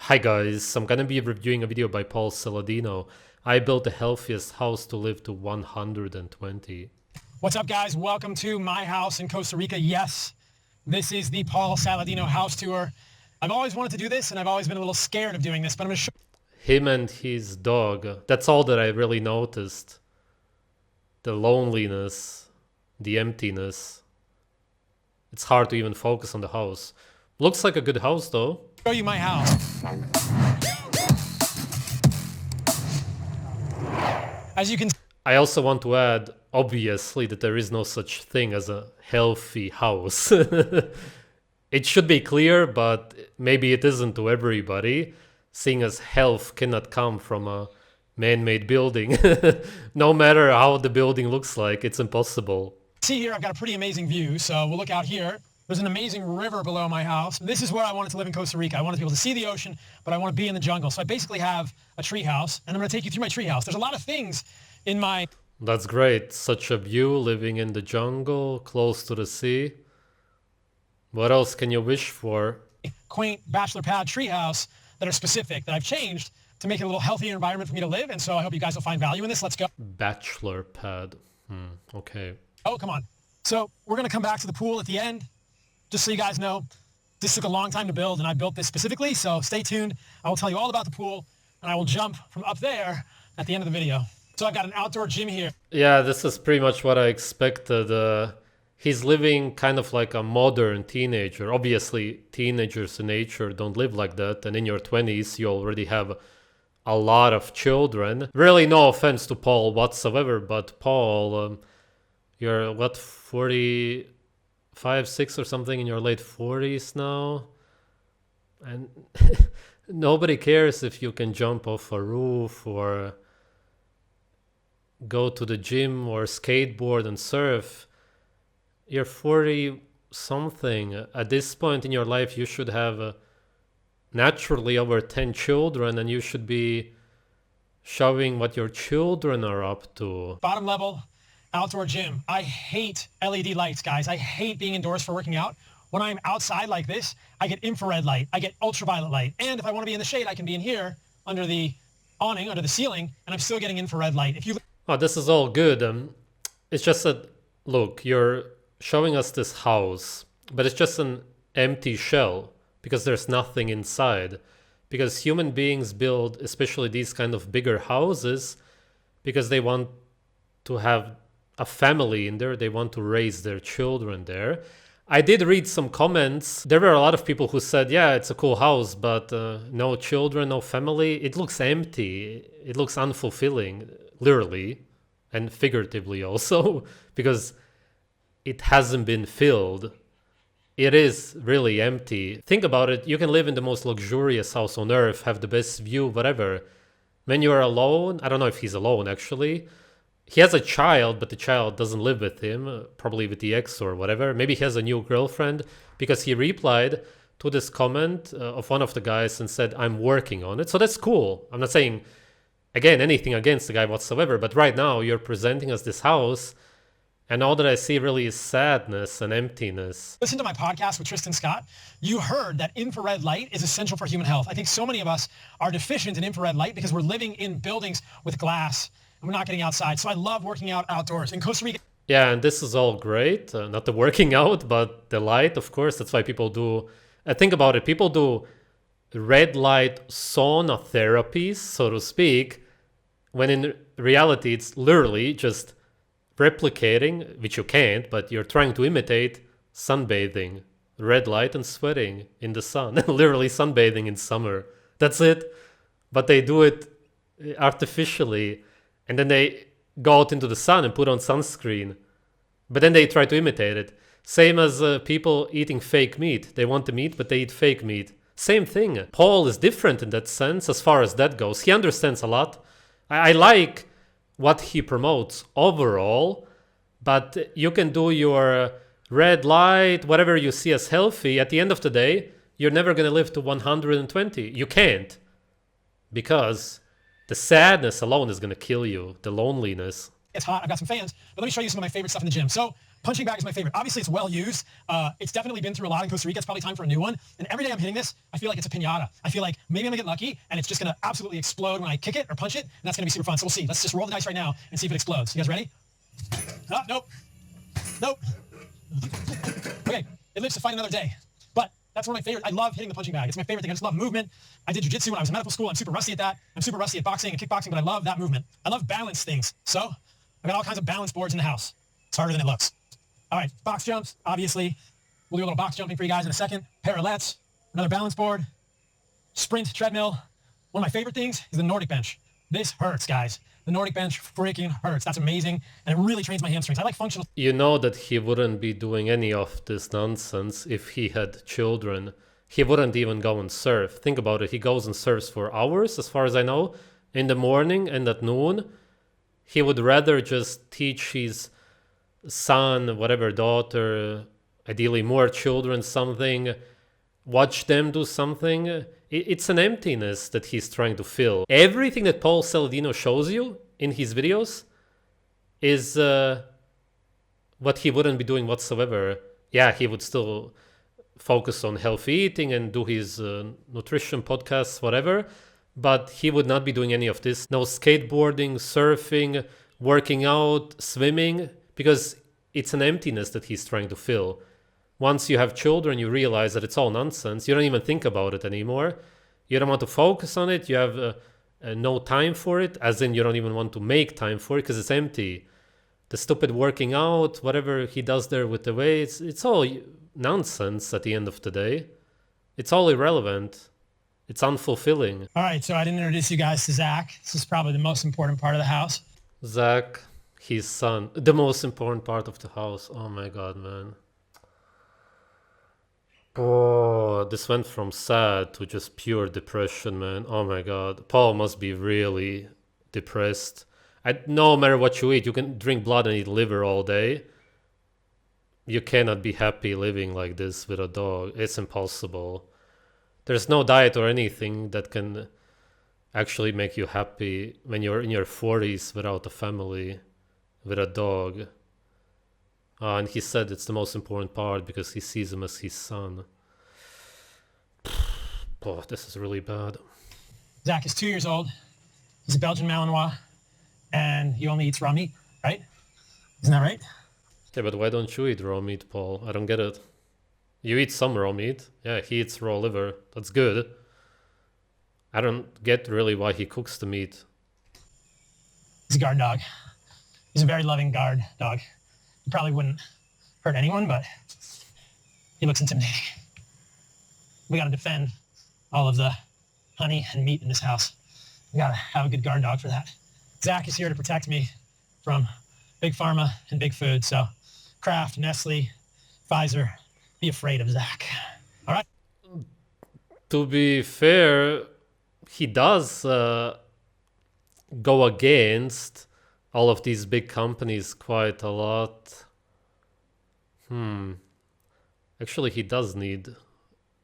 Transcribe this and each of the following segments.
Hi guys, I'm gonna be reviewing a video by Paul Saladino. I built the healthiest house to live to 120. What's up, guys? Welcome to my house in Costa Rica. Yes, this is the Paul Saladino house tour. I've always wanted to do this, and I've always been a little scared of doing this, but I'm going to show Him and his dog. That's all that I really noticed. The loneliness, the emptiness. It's hard to even focus on the house. Looks like a good house though. you my house. As you can I also want to add, obviously, that there is no such thing as a healthy house. It should be clear, but maybe it isn't to everybody, seeing as health cannot come from a man-made building. No matter how the building looks like, it's impossible. see here, I've got a pretty amazing view, so we'll look out here. There's an amazing river below my house. This is where I wanted to live in Costa Rica. I wanted to be able to see the ocean, but I want to be in the jungle. So I basically have a tree house, and I'm going to take you through my tree house. There's a lot of things in my That's great. Such a view, living in the jungle, close to the sea. What else can you wish for? quaint bachelor pad tree house that are specific, that I've changed to make it a little healthier environment for me to live. And so I hope you guys will find value in this. Let's go. Bachelor pad. Okay. Oh, come on. So we're going to come back to the pool at the end. Just so you guys know, this took a long time to build, and I built this specifically. So stay tuned. I will tell you all about the pool, and I will jump from up there at the end of the video. So I've got an outdoor gym here. Yeah, this is pretty much what I expected. He's living kind of like a modern teenager. Obviously, teenagers in nature don't live like that. And in your 20s, you already have a lot of children. Really, no offense to Paul whatsoever, but Paul, you're what, 45, 6 or something, in your late 40s now? And nobody cares if you can jump off a roof or go to the gym or skateboard and surf. You're 40 something. At this point in your life, you should have naturally over 10 children, and you should be showing what your children are up to. Bottom level, outdoor gym. I hate LED lights, guys. I hate being indoors for working out. When I'm outside like this, I get infrared light. I get ultraviolet light. And if I want to be in the shade, I can be in here under the awning, under the ceiling, and I'm still getting infrared light. If you Oh, this is all good. It's just that, look, you're showing us this house, but it's just an empty shell because there's nothing inside. Because human beings build, especially these kind of bigger houses, because they want to have a family in there. They want to raise their children there. I did read some comments. There were a lot of people who said, yeah, it's a cool house, but no children, no family. It looks empty. It looks unfulfilling, literally and figuratively also, because it hasn't been filled. It is really empty. Think about it. You can live in the most luxurious house on earth, have the best view, whatever. When you're alone, I don't know if he's alone actually. He has a child, but the child doesn't live with him, probably with the ex or whatever. Maybe he has a new girlfriend, because he replied to this comment of one of the guys and said, I'm working on it. So that's cool. I'm not saying, again, anything against the guy whatsoever, but right now you're presenting us this house, and all that I see really is sadness and emptiness. listen to my podcast with Tristan Scott, you heard that infrared light is essential for human health. I think so many of us are deficient in infrared light because we're living in buildings with glass and we're not getting outside. So I love working out outdoors. In Costa Rica, Yeah, and this is all great. Not the working out, but the light, of course. That's why people do... think about it. People do red light sauna therapies, so to speak, when in reality it's literally just replicating, which you can't, but you're trying to imitate sunbathing, red light and sweating in the sun, literally sunbathing in summer. That's it. But they do it artificially, and then they go out into the sun and put on sunscreen, but then they try to imitate it. Same as people eating fake meat. They want the meat, but they eat fake meat. Same thing. Paul is different in that sense as far as that goes. He understands a lot. I like what he promotes overall, but you can do your red light, whatever you see as healthy. At the end of the day, you're never going to live to 120. You can't, because the sadness alone is going to kill you, the loneliness. it's hot. I've got some fans, but let me show you some of my favorite stuff in the gym. So Punching bag is my favorite. Obviously, it's well used. It's definitely been through a lot in Costa Rica. It's probably time for a new one. And every day I'm hitting this, I feel like it's a piñata. I feel like maybe I'm gonna get lucky and it's just gonna absolutely explode when I kick it or punch it, and that's gonna be super fun. So we'll see. Let's just roll the dice right now and see if it explodes. You guys ready? Oh, nope. Nope. Okay, it lives to fight another day. But that's one of my favorite. I love hitting the punching bag. It's my favorite thing. I just love movement. I did jiu-jitsu when I was in medical school. I'm super rusty at that. I'm super rusty at boxing and kickboxing, but I love that movement. I love balance things. So I've got all kinds of balance boards in the house. It's harder than it looks. All right, box jumps, obviously. We'll do a little box jumping for you guys in a second. Parallettes, another balance board, sprint treadmill. One of my favorite things is the Nordic bench. This hurts, guys. The Nordic bench freaking hurts. That's amazing, and it really trains my hamstrings. I like functional. You know that he wouldn't be doing any of this nonsense if he had children. He wouldn't even go and surf. Think about it. He goes and surfs for hours, as far as I know, in the morning and at noon. He would rather just teach his son, whatever, daughter, ideally more children, something, watch them do something. It's an emptiness that he's trying to fill. Everything that Paul Saladino shows you in his videos is what he wouldn't be doing whatsoever. Yeah, he would still focus on healthy eating and do his nutrition podcasts, whatever, but he would not be doing any of this. No skateboarding, surfing, working out, swimming, because it's an emptiness that he's trying to fill. Once you have children, you realize that it's all nonsense. You don't even think about it anymore. You don't want to focus on it. You have no time for it, as in you don't even want to make time for it because it's empty. The stupid working out, whatever he does there with the weights, it's all nonsense at the end of the day. It's all irrelevant. It's unfulfilling. All right, so I didn't introduce you guys to Zach. This is probably the most important part of the house. Zach, his son, the most important part of the house. Oh my God, man. Oh, this went from sad to just pure depression, man. Oh my God. Paul must be really depressed. No matter what you eat, you can drink blood and eat liver all day. You cannot be happy living like this with a dog. It's impossible. There's no diet or anything that can actually make you happy when you're in your 40s without a family, with a dog. And he said it's the most important part because he sees him as his son. Oh, this is really bad. Zach is 2 years old. He's a Belgian Malinois, and he only eats raw meat, right? Isn't that right? Yeah, but why don't you eat raw meat, Paul? I don't get it. You eat some raw meat. Yeah, he eats raw liver. That's good. I don't get really why he cooks the meat. He's a guard dog. He's a very loving guard dog. He probably wouldn't hurt anyone, but he looks intimidating. We got to defend all of the honey and meat in this house. We got to have a good guard dog for that. Zach is here to protect me from Big Pharma and Big Food. So Kraft, Nestle, Pfizer, be afraid of Zach. All right? To be fair, he does go against all of these big companies quite a lot. Actually, he does need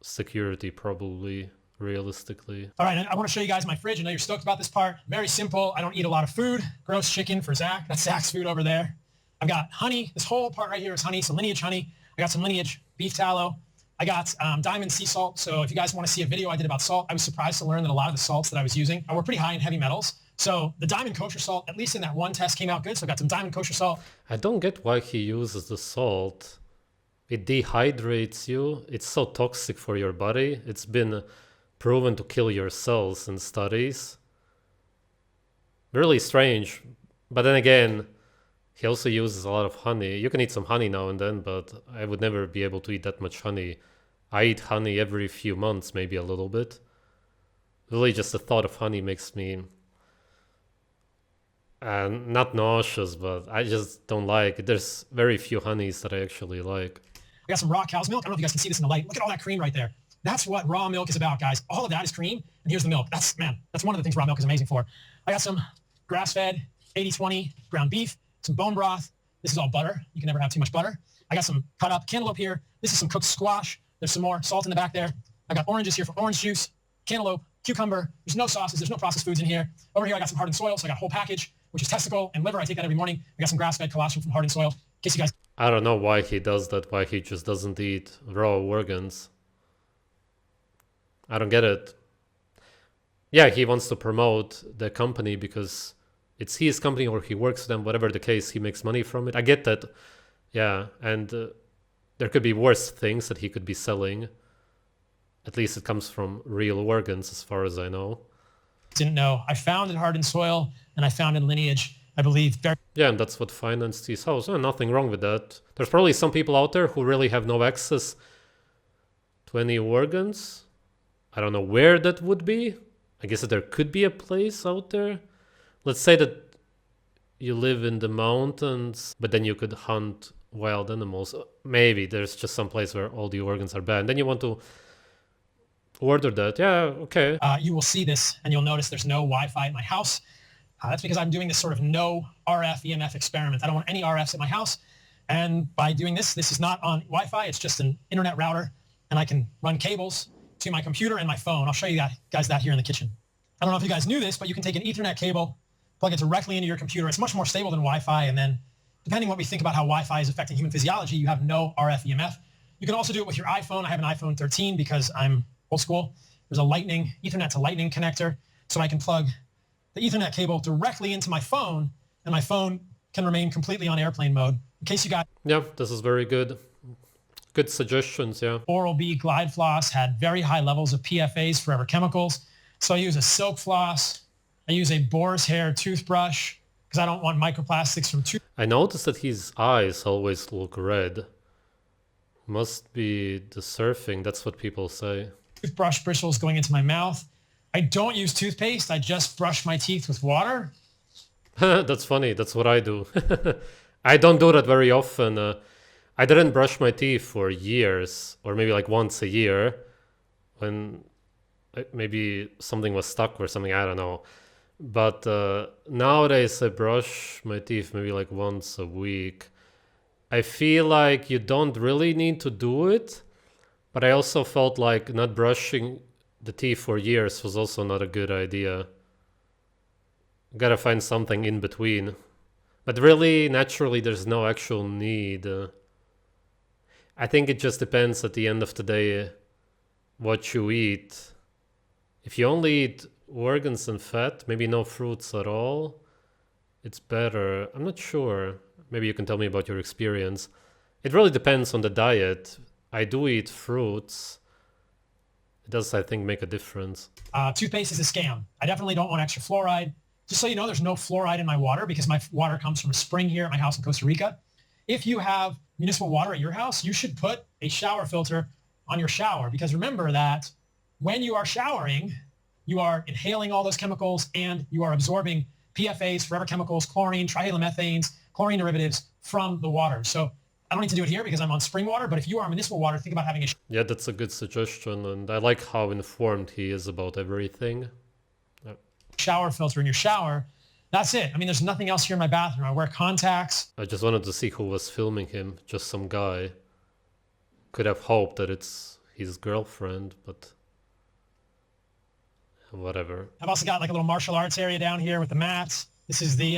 security, probably, realistically. All right, I want to show you guys my fridge. I know you're stoked about this part. Very simple. I don't eat a lot of food. Gross chicken for Zach. That's Zach's food over there. I've got honey. This whole part right here is honey, so lineage honey. I got some lineage beef tallow. I got diamond sea salt. So if you guys want to see a video I did about salt, I was surprised to learn that a lot of the salts that I was using were pretty high in heavy metals. So the diamond kosher salt, at least in that one test, came out good. So I got some diamond kosher salt. I don't get why he uses the salt. It dehydrates you. It's so toxic for your body. It's been proven to kill your cells in studies. Really strange. But then again, he also uses a lot of honey. You can eat some honey now and then, but I would never be able to eat that much honey. I eat honey every few months, maybe a little bit. Really, just the thought of honey makes me not nauseous, but I just don't like it. There's very few honeys that I actually like. I got some raw cow's milk. I don't know if you guys can see this in the light. Look at all that cream right there. That's what raw milk is about, guys. All of that is cream, and here's the milk. That's one of the things raw milk is amazing for. I got some grass-fed 80-20 ground beef, some bone broth. This is all butter. You can never have too much butter. I got some cut up cantaloupe here. This is some cooked squash. There's some more salt in the back there. I got oranges here for orange juice, cantaloupe, cucumber. There's no sauces. There's no processed foods in here. Over here, I got some hardened soil, so I got a whole package, which is testicle and liver. I take that every morning. I got some grass-fed colostrum from hardened soil. In case you guys... I don't know why he does that, why he just doesn't eat raw organs. I don't get it. Yeah, he wants to promote the company because it's his company or he works for them, whatever the case, he makes money from it. I get that. Yeah, and there could be worse things that he could be selling. At least it comes from real organs, as far as I know. Didn't know. I found in hardened soil and I found in lineage, I believe. Yeah, and that's what financed his house. Oh, nothing wrong with that. There's probably some people out there who really have no access to any organs. I don't know where that would be. I guess that there could be a place out there. Let's say that you live in the mountains, but then you could hunt wild animals. Maybe there's just some place where all the organs are banned. Then you want to order that. Yeah, okay. You will see this and you'll notice there's no Wi-Fi in my house. That's because I'm doing this sort of no RF EMF experiment. I don't want any RFs at my house. And by doing this, this is not on Wi-Fi. It's just an internet router. And I can run cables to my computer and my phone. I'll show you guys that here in the kitchen. I don't know if you guys knew this, but you can take an Ethernet cable, plug it directly into your computer. It's much more stable than Wi-Fi. And then depending on what we think about how Wi-Fi is affecting human physiology, you have no RF EMF. You can also do it with your iPhone. I have an iPhone 13 because I'm old school. There's a lightning, Ethernet to lightning connector. So I can plug the Ethernet cable directly into my phone and my phone can remain completely on airplane mode. In case you got... Yeah, this is very good. Good suggestions, yeah. Oral-B Glide Floss had very high levels of PFAs, forever chemicals. So I use a silk floss. I use a boar's hair toothbrush because I don't want microplastics from I noticed that his eyes always look red. Must be the surfing, that's what people say. Toothbrush bristles going into my mouth. I don't use toothpaste. I just brush my teeth with water. That's funny. That's what I do. I don't do that very often. I didn't brush my teeth for years, or maybe like once a year, when maybe something was stuck or something. I don't know. But nowadays I brush my teeth maybe like once a week. I feel like you don't really need to do it, but I also felt like not brushing the teeth for years was also not a good idea. Gotta find something in between. But really, naturally, there's no actual need. I think it just depends at the end of the day what you eat. If you only eat organs and fat, maybe no fruits at all, it's better. I'm not sure. Maybe you can tell me about your experience. It really depends on the diet. I do eat fruits. It does, I think, make a difference. Toothpaste is a scam. I definitely don't want extra fluoride. Just so you know, there's no fluoride in my water because my water comes from a spring here at my house in Costa Rica. If you have municipal water at your house, you should put a shower filter on your shower because remember that when you are showering, you are inhaling all those chemicals and you are absorbing PFAs, forever chemicals, chlorine, trihalomethanes, chlorine derivatives from the water. So I don't need to do it here because I'm on spring water, but if you are on municipal water, think about having a... Yeah, that's a good suggestion, and I like how informed he is about everything. Yep. Shower filter in your shower. That's it. I mean, there's nothing else here in my bathroom. I wear contacts. I just wanted to see who was filming him, just some guy. Could have hoped that it's his girlfriend, but whatever. I've also got like a little martial arts area down here with the mats. This is the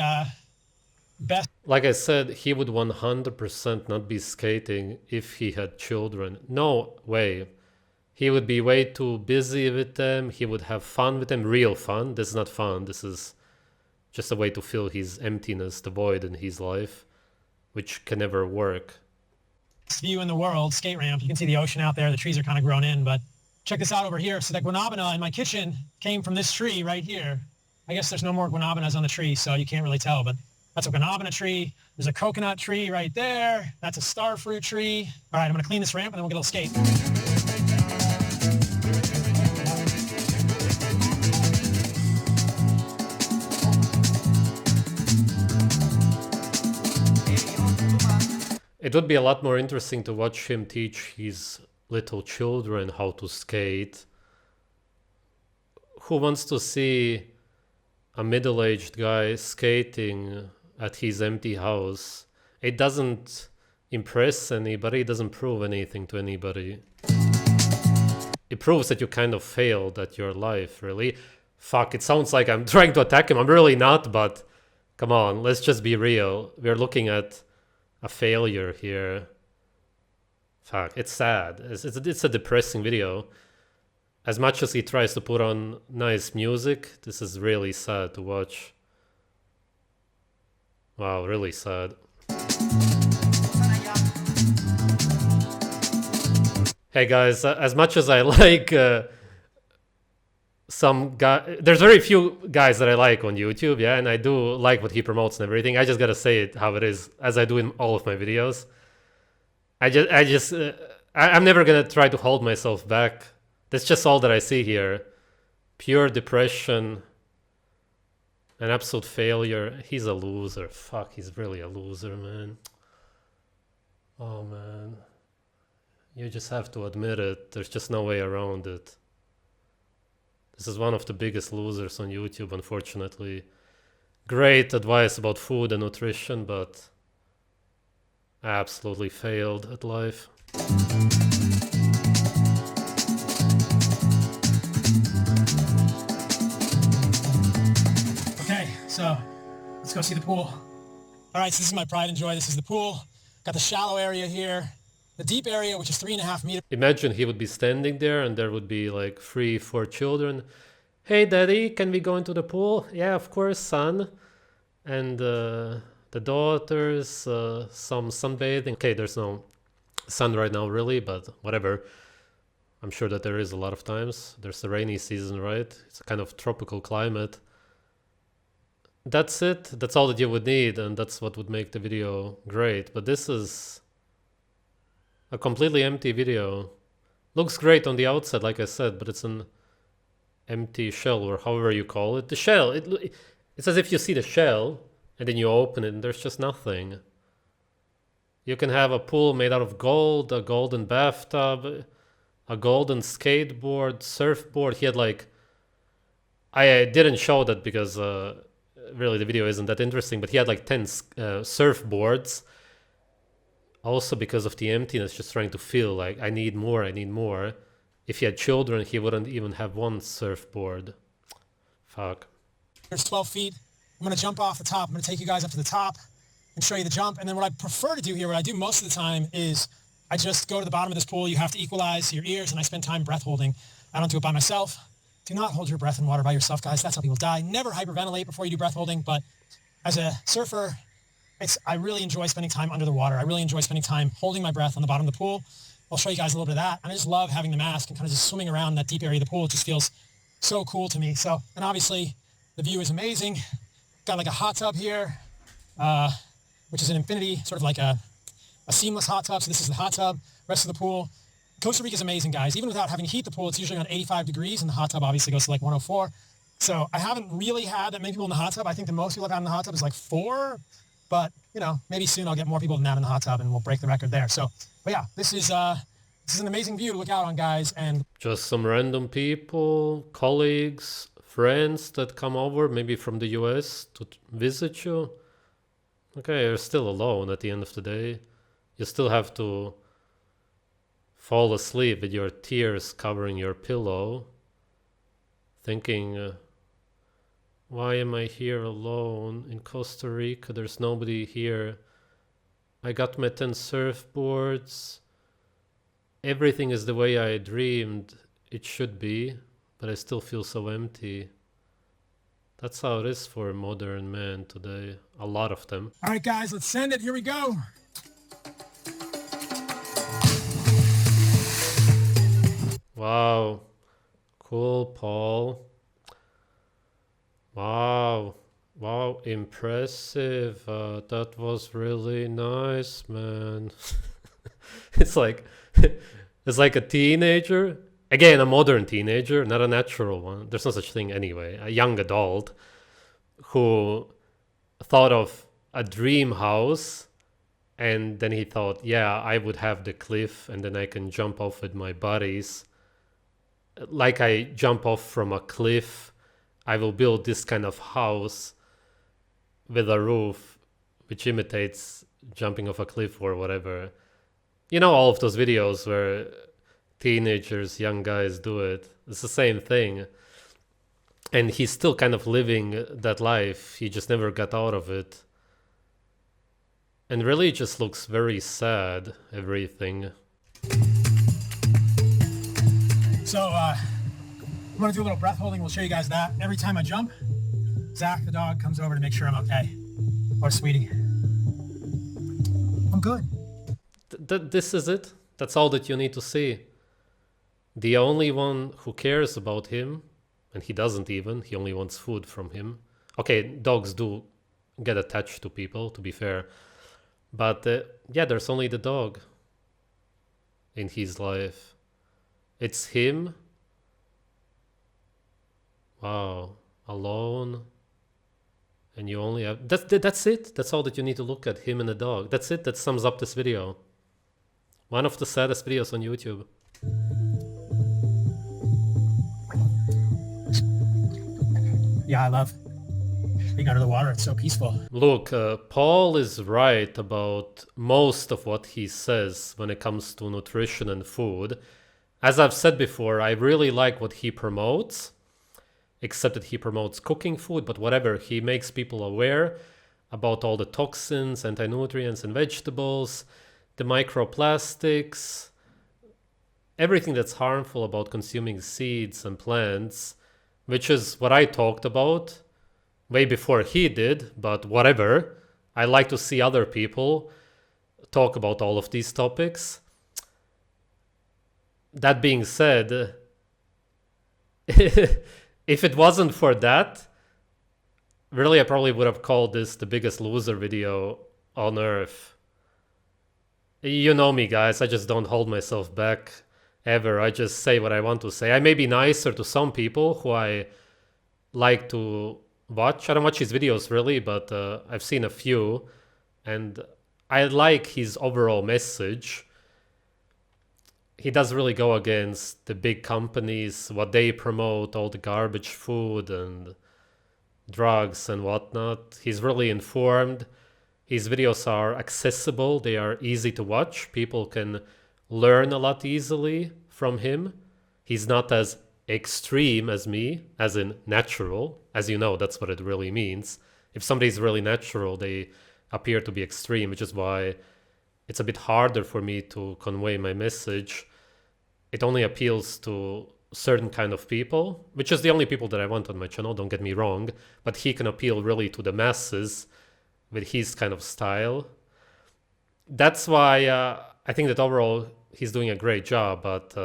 best. Like I said, he would 100% not be skating if he had children. No way. He would be way too busy with them. He would have fun with them, real fun. This is not fun. This is just a way to fill his emptiness, the void in his life, which can never work. Best view in the world, skate ramp. You can see the ocean out there. The trees are kind of grown in, but check this out over here. So the guanabana in my kitchen came from this tree right here. I guess there's no more guanabanas on the tree, so you can't really tell, but that's a guanabana tree. There's a coconut tree right there. That's a star fruit tree. All right, I'm gonna clean this ramp and then we'll get a skate. It would be a lot more interesting to watch him teach his little children how to skate. Who wants to see a middle-aged guy skating at his empty house? It doesn't impress anybody, it doesn't prove anything to anybody. It proves that you kind of failed at your life, really. Fuck, it sounds like I'm trying to attack him. I'm really not, but come on, let's just be real. We're looking at a failure here. Fuck, it's sad. It's a depressing video. As much as he tries to put on nice music, this is really sad to watch. Wow, really sad. Hey guys, as much as I like some guy, there's very few guys that I like on YouTube, yeah, and I do like what he promotes and everything. I just gotta say it how it is, as I do in all of my videos. I'm never gonna try to hold myself back. That's just all that I see here. Pure depression. An absolute failure. He's a loser. Fuck, he's really a loser, man. Oh, man. You just have to admit it. There's just no way around it. This is one of the biggest losers on YouTube, unfortunately. Great advice about food and nutrition, but absolutely failed at life. Okay, so let's go see the pool. All right, so this is my pride and joy. This is the pool. Got the shallow area here, the deep area, which is 3.5 meters. Imagine he would be standing there and there would be like 3-4 children. Hey, daddy, can we go into the pool? Yeah, of course, son. And the daughters, some sunbathing. Okay, there's no sun right now, really, but whatever. I'm sure that there is a lot of times. There's the rainy season, right? It's a kind of tropical climate. That's it. That's all that you would need, and that's what would make the video great. But this is a completely empty video. Looks great on the outside, like I said, but it's an empty shell, or however you call it. The shell, it's as if you see the shell, and then you open it, and there's just nothing. You can have a pool made out of gold, a golden bathtub, a golden skateboard, surfboard. He had like... I didn't show that because... really the video isn't that interesting, but he had like 10 surfboards, also because of the emptiness, just trying to feel like I need more. If he had children, he wouldn't even have one surfboard. Fuck. There's 12 feet. I'm gonna jump off the top. I'm gonna take you guys up to the top and show you the jump. And then what I prefer to do here, what I do most of the time, is I just go to the bottom of this pool. You have to equalize your ears, and I spend time breath holding. I don't do it by myself. Do not hold your breath in water by yourself, guys. That's how people die. Never hyperventilate before you do breath holding. But as a surfer, I really enjoy spending time under the water. I really enjoy spending time holding my breath on the bottom of the pool. I'll show you guys a little bit of that. And I just love having the mask and kind of just swimming around that deep area of the pool. It just feels so cool to me. So, and obviously the view is amazing. Got like a hot tub here, which is an infinity, sort of like a seamless hot tub. So this is the hot tub. Rest of the pool. Costa Rica is amazing, guys. Even without having to heat the pool, it's usually around 85 degrees, and the hot tub obviously goes to like 104. So I haven't really had that many people in the hot tub. I think the most people I've had in the hot tub is like 4, but you know, maybe soon I'll get more people than that in the hot tub, and we'll break the record there. So, but yeah, this is an amazing view to look out on, guys. And just some random people, colleagues, friends that come over, maybe from the US, to visit you. Okay, you're still alone at the end of the day. You still have to fall asleep with your tears covering your pillow, thinking, why am I here alone in Costa Rica? There's nobody here. I got my 10 surfboards. Everything is the way I dreamed it should be, but I still feel so empty. That's how it is for modern men today. A lot of them. All right, guys, let's send it. Here we go. Wow. Cool, Paul. Wow. Wow, impressive. That was really nice, man. It's like a teenager. Again, a modern teenager, not a natural one. There's no such thing anyway. A young adult who thought of a dream house, and then he thought, yeah, I would have the cliff, and then I can jump off with my buddies. Like I jump off from a cliff, I will build this kind of house with a roof which imitates jumping off a cliff or whatever. You know, all of those videos where teenagers, young guys do it. It's the same thing. And he's still kind of living that life. He just never got out of it. And really it just looks very sad, everything. So, I'm gonna do a little breath holding. We'll show you guys that. Every time I jump, Zach, the dog, comes over to make sure I'm okay. Or Sweetie. I'm good. This is it. That's all that you need to see. The only one who cares about him, and he doesn't even, he only wants food from him. Okay, dogs do get attached to people, to be fair. But yeah, there's only the dog in his life. It's him. Wow, alone. And you only have... That's it. That's all that you need to look at, him and the dog. That's it. That sums up this video. One of the saddest videos on YouTube. Yeah, I love being under the water. It's so peaceful. Look, Paul is right about most of what he says when it comes to nutrition and food. As I've said before, I really like what he promotes, except that he promotes cooking food, but whatever, he makes people aware about all the toxins, anti-nutrients in vegetables, the microplastics, everything that's harmful about consuming seeds and plants, which is what I talked about way before he did, but whatever. I like to see other people talk about all of these topics. That being said, if it wasn't for that, really I probably would have called this the biggest loser video on earth. You know me, guys, I just don't hold myself back ever. I just say what I want to say. I may be nicer to some people who I like to watch. I don't watch his videos really, but I've seen a few and I like his overall message. He does really go against the big companies, what they promote, all the garbage food and drugs and whatnot. He's really informed. His videos are accessible. They are easy to watch. People can learn a lot easily from him. He's not as extreme as me, as in natural. As you know, that's what it really means. If somebody's really natural, they appear to be extreme, which is why it's a bit harder for me to convey my message. It only appeals to certain kind of people, which is the only people that I want on my channel, don't get me wrong, but he can appeal really to the masses with his kind of style. That's why I think that overall he's doing a great job, but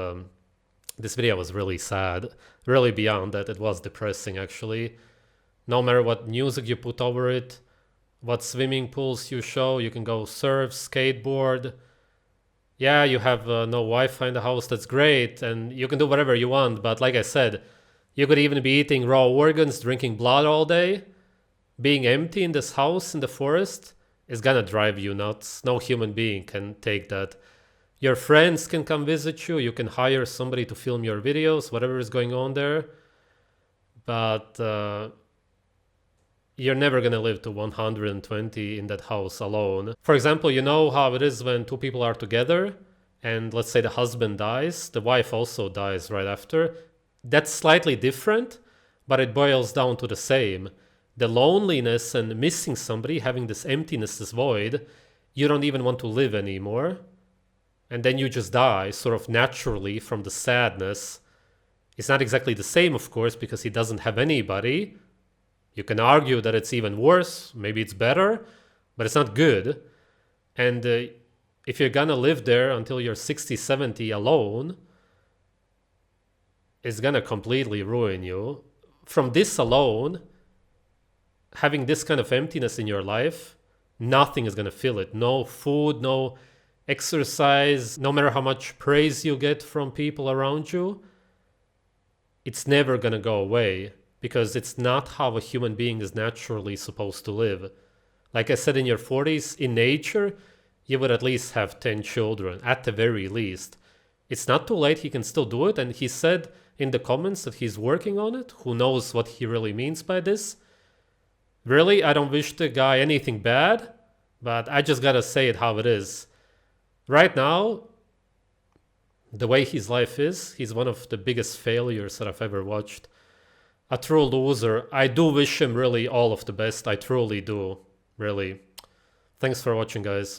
this video was really sad. Really beyond that, it was depressing actually. No matter what music you put over it, what swimming pools you show, you can go surf, skateboard. Yeah, you have no Wi-Fi in the house, that's great, and you can do whatever you want, but like I said, you could even be eating raw organs, drinking blood all day. Being empty in this house in the forest is gonna drive you nuts. No human being can take that. Your friends can come visit you, you can hire somebody to film your videos, whatever is going on there, but you're never gonna live to 120 in that house alone. For example, you know how it is when two people are together and let's say the husband dies, the wife also dies right after. That's slightly different, but it boils down to the same. The loneliness and missing somebody, having this emptiness, this void, you don't even want to live anymore. And then you just die sort of naturally from the sadness. It's not exactly the same, of course, because he doesn't have anybody. You can argue that it's even worse, maybe it's better, but it's not good. And if you're gonna live there until you're 60, 70 alone, it's gonna completely ruin you. From this alone, having this kind of emptiness in your life, nothing is gonna fill it. No food, no exercise, no matter how much praise you get from people around you, it's never gonna go away. Because it's not how a human being is naturally supposed to live. Like I said, in your 40s, in nature, you would at least have 10 children, at the very least. It's not too late, he can still do it, and he said in the comments that he's working on it. Who knows what he really means by this? Really, I don't wish the guy anything bad, but I just gotta say it how it is. Right now, the way his life is, he's one of the biggest failures that I've ever watched. A true loser. I do wish him really all of the best. I truly do. Really. Thanks for watching, guys.